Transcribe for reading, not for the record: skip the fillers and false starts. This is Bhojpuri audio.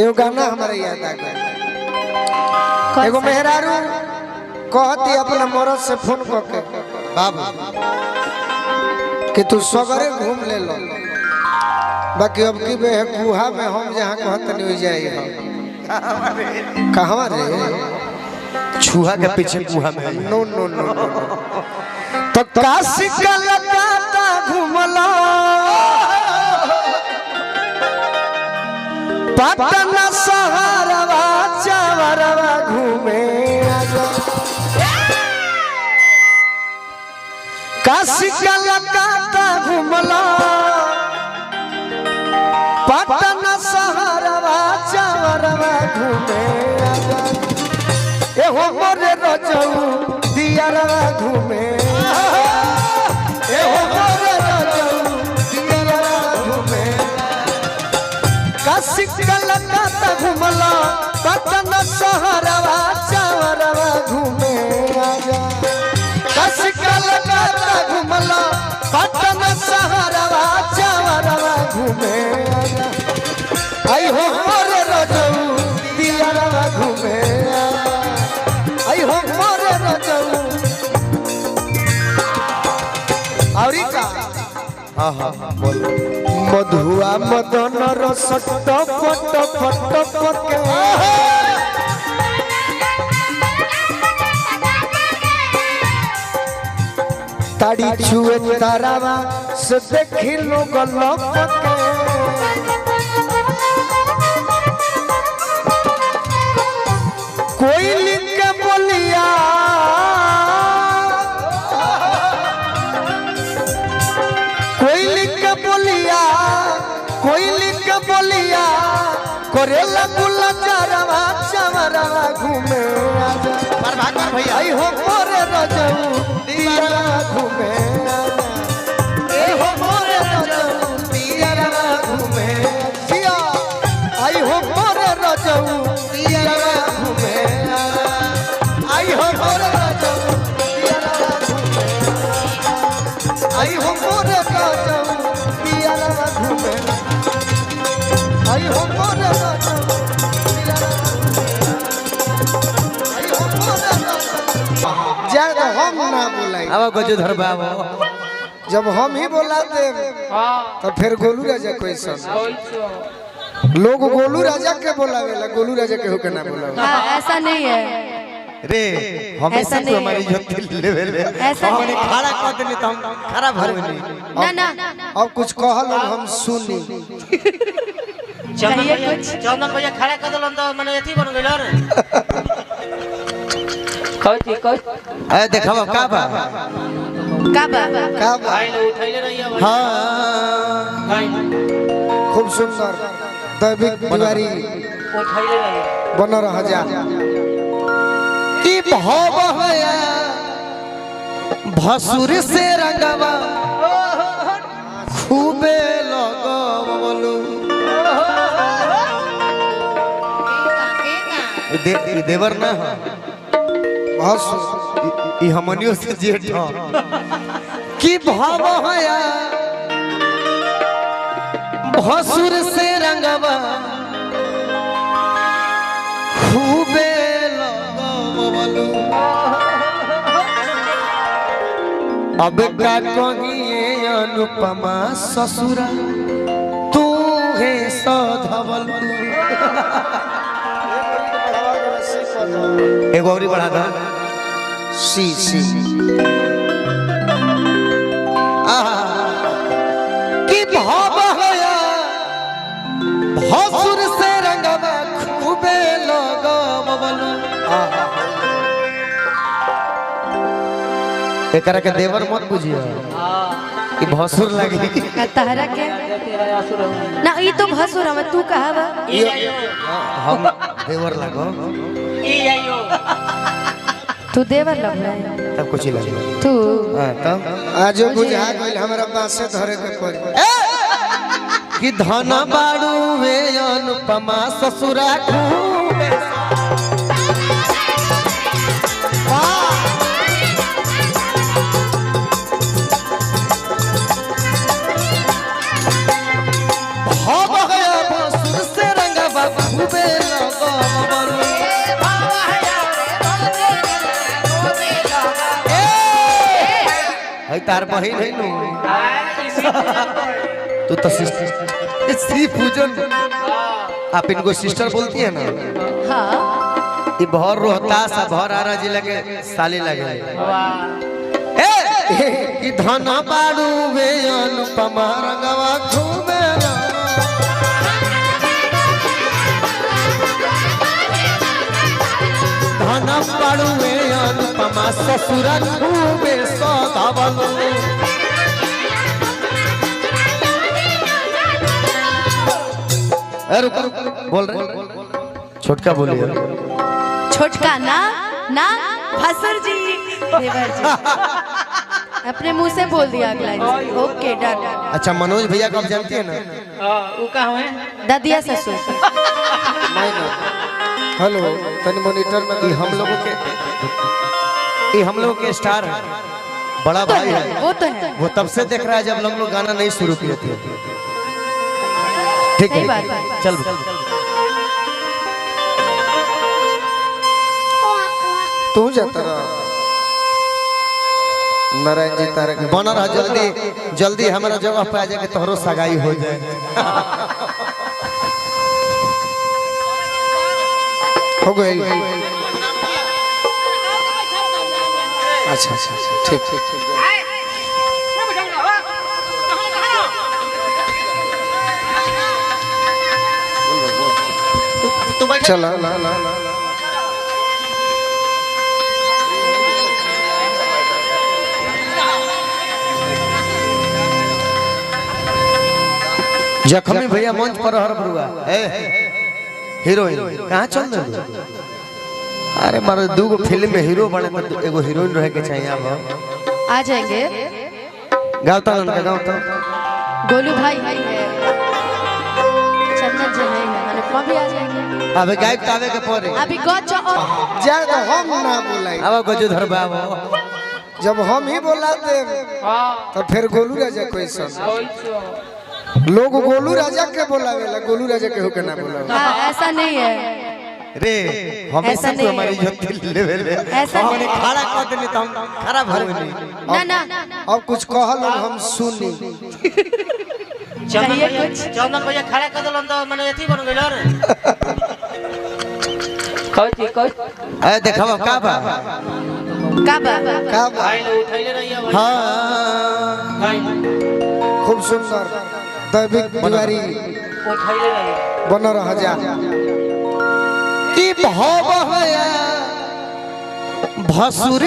एगो गाना हमारे याद आ गया। एगो मेहरारू कहती अपना मरद से फोन करके बाबू कि तू सगरे घूम ले लो, बाकी अब की बे कुहा में हम जहाँ कहत नहीं जाए कहवा रे छुहा के पीछे कुहा में। नो नो नो नो तो काशी कलकत्ता घूमला पटना सहारवा चावरवा घूमे काशी कलकत्ता घूमला पटना सहारवा चावरवा घूमे एहो मोरे रजऊ दियारवा घूमे एहो मोरे रजऊ दियारवा घूमे काशी कलकत्ता घूमला पटना सहारवा चावरवा घूमे आजा काशी कलकत्ता घूमला पटना सहारवा चावरवा घूमे आजा आई हो मोरे रजऊ दियारवा घूमे आई हो मोरे रजऊ औरी का हां हां बोल मधुआ मदन रस टप टप टप के ताड़ी छुए तारावा से देखी लोग लपके कोई लिख बोलिया कोई लिख बोलिया कोई लिख बोलिया करेला गुला चारवा चावरवा घूमे आजा मार भाग मार भैया आई हो मोरे रजऊ दियारवा घूमे आई हो मोरे रजऊ दियारवा घूमे जिया आई हो मोरे रजऊ दियारवा घूमे आई हो मोरे रजऊ दियारवा घूमे आई हो मोरे रजऊ दियारवा घूमे आई हो मोरे रजऊ ज्यादा हम ना बोलाई अब गजोधर बाबू जब हम ही बोला दे तो फिर गोलू राजा कोई सब लोग गोलू राजा के बोलावेला गोलू राजा के होके ना बोलावे ऐसा नहीं है रे हम ऐसा सब नहीं है। हमारी इज्जत लेवल है ऐसा हमने नहीं। खड़ा कर देनी तो हम खराब हो गई। ना ना अब कुछ कहल हम सुनी कहिए कुछ चंदन भैया खड़ा कर दिलन तो माने एथी बन गइल रे ए देखब का बा का बा का बा? भाई लोग उठैले रहिए भाई हां भाई खूब सुंदर दैविक तिवारी उठैले रहिए बन रहा जा की भव हया भसुर से रंगवा खूबे लगवलू देवर ना हो बहुत ई हमनियो से जेठ हो की भव हया भसुर से रंगवा खूबे लगवलू अब का कहिए अनुपमा ससुरा तू है सधवलू एगो औरी बढ़ा दा सी सी कि भव हया भसुर से रंगवा खूबे लगवलू एकरा के देवर मत बुझियो कि भसुर लगी तहरा के ना ई तो भसुर हम तू कहबा हम देवर लगो ई आइयो तू देवर लग रहा है तब कुछ ही लगे तू हां तब आज बुझा गइल हमरा बासे धरे के पड़ी कि धन बाड़ू वे अनुपमा ससुरा खूबे तार बहिन है नु इसी पूजन तू तो श्री पूजन आप इनको सिस्टर बोलती है ना। हाँ ये भर रोहतास भर आरा जिला के साली लगे वाह कि धन बाड़ू वे अनुपमा रंगवा घूमे ना। धन बाड़ू वे अनुपमा ससुर घूमे सदावन। बोल रहे छोटका बोलिए। छोटका ना ना भसुर जी देवर जी अपने मुंह से बोल दिया अगला इंसान। ओके डन। अच्छा मनोज भैया को आप जानती है ना। वो कहाँ है दादिया ससुर हेलो तनी मॉनिटर में ये हम लोग के स्टार है, बड़ा तो भाई है, है। वो तो है। वो तब से देख रहा है जब हम लोग गाना नहीं शुरू किए थे। ठीक सही है बात है। चल तू जाता रहा नारायण जी तारे के बना रहा जल्दी जल्दी हमारा जगह पे आ जाए कि तोहरो सगाई हो जाए। हो गई। अच्छा अच्छा ठीक ठीक ठीक तू बैठ चला ला ला ला जखमी भैया मंच पर हर बरुआ हीरोइन कहाँ चल रहे? अरे मारो दू गो फिल्म में हीरो बने तो एगो हीरोइन रहे के चाहिए। अब आ जाएंगे गावता लड़का गावता गोलू भाई है चंदन जी है मैंने भी आ जाएंगे। अबे गायब तावे के परे अभी गच और जा तो हम ना बुलाई। अब गजो धरबा जब हम ही बुलाते तो फिर गोलू राजा कोई लोग गोलू राजा के बुलावेला, गोलू राजा के होके ना बुलावे। हाँ, ऐसा नहीं है रे हमेशा ऐसा तू नहीं हमारी है। इज्जत लेवे ले ऐसा हमने नहीं। खड़ा कर देनी तो हम खराब हो गई। ना ना अब कुछ कहल हम सुनी। कहिए कुछ। चंदन भैया खड़ा कर दलन तो माने एथी बन गइल रे कोई अरे देखा का बा का बाबा का भाई लोग उठैले रहिए भाई हां भाई खूब सुंदर दैविक तिवारी उठैले रहिए बन रहा जा की भव भसुर